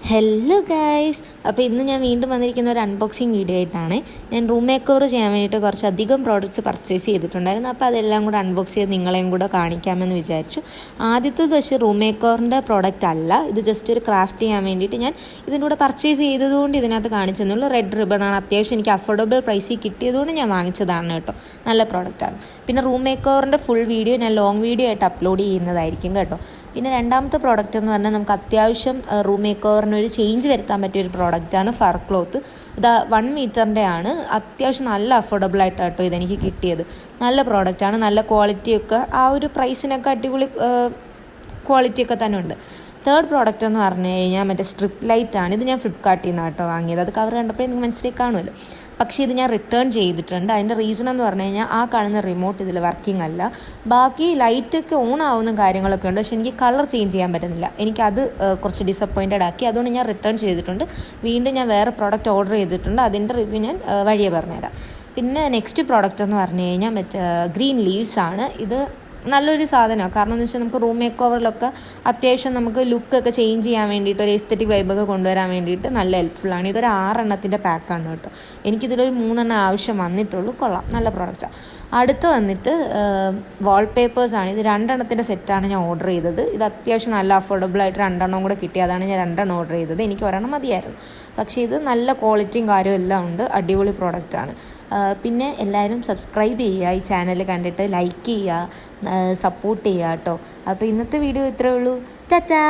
Hello guys, അപ്പോൾ ഇന്ന് ഞാൻ വീണ്ടും വന്നിരിക്കുന്ന ഒരു അൺബോക്സിങ് വീഡിയോ ആയിട്ടാണ്. ഞാൻ റൂം മേക്ക് ഓവർ ചെയ്യാൻ വേണ്ടിയിട്ട് കുറച്ചധികം പ്രോഡക്റ്റ്സ് പർച്ചേസ് ചെയ്തിട്ടുണ്ടായിരുന്നു. അപ്പോൾ അതെല്ലാം കൂടെ അൺബോക്സ് ചെയ്ത് നിങ്ങളെയും കൂടെ കാണിക്കാമെന്ന് വിചാരിച്ചു. ആദ്യത്തേത് പക്ഷേ റൂം മേക്ക് ഓവറിൻ്റെ പ്രോഡക്റ്റ് അല്ല, ഇത് ജസ്റ്റ് ഒരു ക്രാഫ്റ്റ് ചെയ്യാൻ വേണ്ടിയിട്ട് ഞാൻ ഇതിൻ്റെ കൂടെ പർച്ചേസ് ചെയ്തതുകൊണ്ട് ഇതിനകത്ത് കാണിച്ചെന്നുള്ളൂ. റെഡ് റിബണാണ്, അത്യാവശ്യം എനിക്ക് അഫോർഡബിൾ പ്രൈസിൽ കിട്ടിയതുകൊണ്ട് ഞാൻ വാങ്ങിച്ചതാണ് കേട്ടോ. നല്ല പ്രോഡക്റ്റാണ്. പിന്നെ റൂം മേക്ക് ഓവറിൻ്റെ ഫുൾ വീഡിയോ ഞാൻ ലോങ് വീഡിയോ ആയിട്ട് അപ്ലോഡ് ചെയ്യുന്നതായിരിക്കും കേട്ടോ. പിന്നെ രണ്ടാമത്തെ പ്രോഡക്റ്റ് എന്ന് പറഞ്ഞാൽ നമുക്ക് അത്യാവശ്യം റൂം മേക്ക് ഓവറിന് ഒരു ചേഞ്ച് വരുത്താൻ പറ്റിയ ഒരു പ്രോഡക്റ്റാണ് ഫർ ക്ലോത്ത്. ഇത് 1 മീറ്ററിൻ്റെ ആണ്. അത്യാവശ്യം നല്ല അഫോർഡബിൾ ആയിട്ടാണ് കേട്ടോ ഇതെനിക്ക് കിട്ടിയത്. നല്ല പ്രോഡക്റ്റാണ്, നല്ല ക്വാളിറ്റിയൊക്കെ ആ ഒരു പ്രൈസിനൊക്കെ അടിപൊളി ക്വാളിറ്റിയൊക്കെ തന്നെ ഉണ്ട്. തേർഡ് പ്രോഡക്റ്റ് എന്ന് പറഞ്ഞു കഴിഞ്ഞാൽ മറ്റേ സ്ട്രിപ്പ് ലൈറ്റാണ്. ഇത് ഞാൻ ഫ്ലിപ്കാർട്ടിൽ നിന്നാണ് കേട്ടോ വാങ്ങിയത്. അത് കവർ കണ്ടപ്പോഴേ നിങ്ങൾക്ക് മനസ്സിലേക്ക് കാണുമല്ലോ. പക്ഷേ ഇത് ഞാൻ റിട്ടേൺ ചെയ്തിട്ടുണ്ട്. അതിൻ്റെ റീസൺ എന്ന് പറഞ്ഞു കഴിഞ്ഞാൽ ആ കാണുന്ന റിമോട്ട് ഇതിൽ വർക്കിംഗ് അല്ല. ബാക്കി ലൈറ്റൊക്കെ ഓൺ ആവുന്ന കാര്യങ്ങളൊക്കെ ഉണ്ട്, പക്ഷേ എനിക്ക് കളർ ചേഞ്ച് ചെയ്യാൻ പറ്റുന്നില്ല. എനിക്കത് കുറച്ച് ഡിസപ്പോയിൻറ്റഡ് ആക്കി. അതുകൊണ്ട് ഞാൻ റിട്ടേൺ ചെയ്തിട്ടുണ്ട്. വീണ്ടും ഞാൻ വേറെ പ്രോഡക്റ്റ് ഓർഡർ ചെയ്തിട്ടുണ്ട്. അതിൻ്റെ റിവ്യൂ ഞാൻ വഴിയെ പറഞ്ഞുതരാം. പിന്നെ നെക്സ്റ്റ് പ്രോഡക്റ്റ് എന്ന് പറഞ്ഞു കഴിഞ്ഞാൽ മറ്റേ ഗ്രീൻ ലീവ്സ് ആണ്. ഇത് നല്ലൊരു സാധനമാണ്. കാരണം എന്ന് വെച്ചാൽ നമുക്ക് റൂം മേക്ക് ഓവറിലൊക്കെ അത്യാവശ്യം നമുക്ക് ലുക്കൊക്കെ ചേഞ്ച് ചെയ്യാൻ വേണ്ടിയിട്ട് ഒരു എസ്തെറ്റിക് വൈബൊക്കെ കൊണ്ടുവരാൻ വേണ്ടിയിട്ട് നല്ല ഹെൽപ്ഫുള്ളാണ്. ഇതൊരു 6 എണ്ണത്തിൻ്റെ പാക്കാണ് കേട്ടോ. എനിക്കിതിലൊരു 3 എണ്ണം ആവശ്യം വന്നിട്ടുള്ളൂ. കൊള്ളാം, നല്ല പ്രോഡക്റ്റാണ്. അടുത്ത് വന്നിട്ട് വാൾപേപ്പേഴ്സാണ്. ഇത് 2 എണ്ണത്തിൻ്റെ സെറ്റാണ് ഞാൻ ഓർഡർ ചെയ്തത്. ഇത് അത്യാവശ്യം നല്ല അഫോർഡബിളായിട്ട് 2 എണ്ണം കൂടെ കിട്ടി. അതാണ് ഞാൻ 2 എണ്ണം ഓർഡർ ചെയ്തത്. എനിക്ക് 1 എണ്ണം മതിയായിരുന്നു. പക്ഷേ ഇത് നല്ല ക്വാളിറ്റിയും കാര്യവും എല്ലാം ഉണ്ട്. അടിപൊളി പ്രോഡക്റ്റാണ്. പിന്നെ എല്ലാവരും സബ്സ്ക്രൈബ് ചെയ്യുക, ഈ ചാനൽ കണ്ടിട്ട് ലൈക്ക് ചെയ്യുക, സപ്പോർട്ട് ചെയ്യുക കേട്ടോ. അപ്പോൾ ഇന്നത്തെ വീഡിയോ ഇത്രയേ ഉള്ളൂ. ടാറ്റാ.